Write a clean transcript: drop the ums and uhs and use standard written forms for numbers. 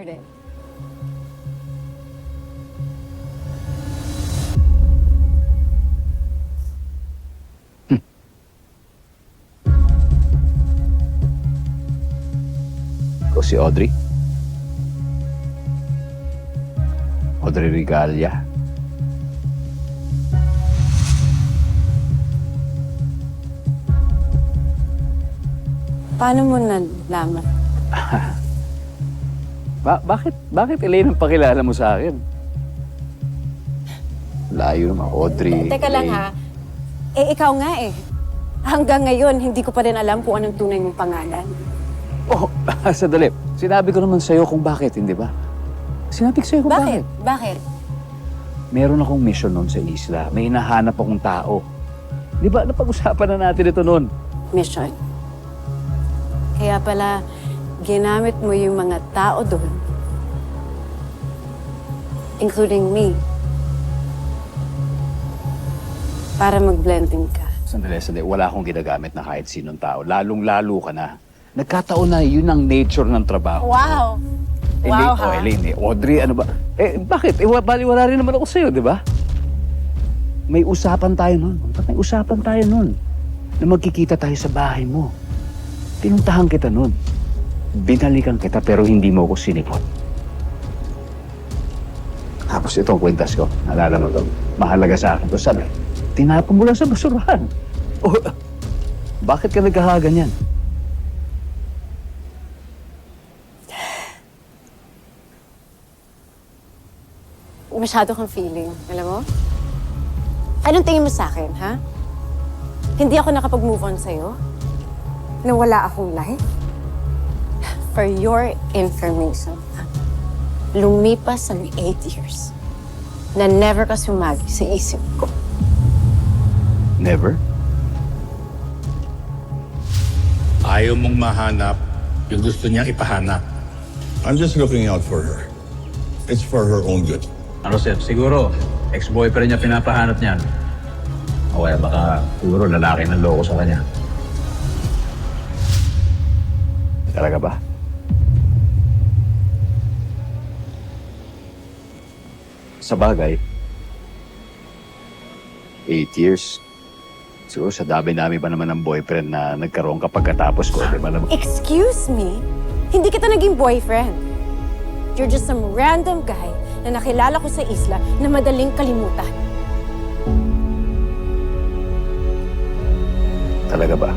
rin. Ikaw si Audrey? Audrey Regalia? Paano mo nalaman? Bakit Elaine ang pakilala mo sa akin? Layo naman, Audrey. Teka lang Elaine. ha. Ikaw nga eh. Hanggang ngayon, hindi ko pa rin alam kung anong tunay mong pangalan. Oh, sandali. Sinabi ko naman sa'yo kung bakit, hindi ba? Sinabi ko sa'yo kung bakit. Bakit? Meron akong mission noon sa isla. May hinahanap akong tao. Di ba, napag-usapan na natin ito noon. Mission. Kaya pala, ginamit mo yung mga tao doon, including me, para mag-blending ka. Sandali. Wala akong ginagamit na kahit sinong tao. Lalong-lalo ka na. Nagkataon na yun ang nature ng trabaho. Wow! Wow, ha? Elaine, Audrey, ano ba? Bakit? Baliwala rin naman ako sa'yo, di ba? May usapan tayo nun. May usapan tayo nun. Na magkikita tayo sa bahay mo. Pinuntahan kita nun. Binalikan kita pero hindi mo ako sinipot. Tapos itong kwentas ko. Nalala mo to. Mahalaga sa akin to. Sabi, tinapon mo lang sa basurahan. Oh, bakit ka nagkakaganyan? Masyado kang feeling, alam mo? Anong tingin mo sa akin, ha? Hindi ako nakapag-move on sa'yo? Na wala akong life? For your information, lumipas ang 8 years na never ka sumagi sa isip ko. Never? Ayaw mong mahanap yung gusto niyang ipahanap. I'm just looking out for her. It's for her own good. Ano, Seth? Siguro, ex-boyfriend niya pinapahanap niyan. O kaya baka siguro lalaki ng loko sa kanya. Talaga ba? Sa bagay, 8 years. Siguro sa dami namin ba naman ng boyfriend na nagkaroon ka pagkatapos ko, di ba naman? Excuse me? Hindi kita naging boyfriend. You're just some random guy na nakilala ko sa isla na madaling kalimutan. Talaga ba?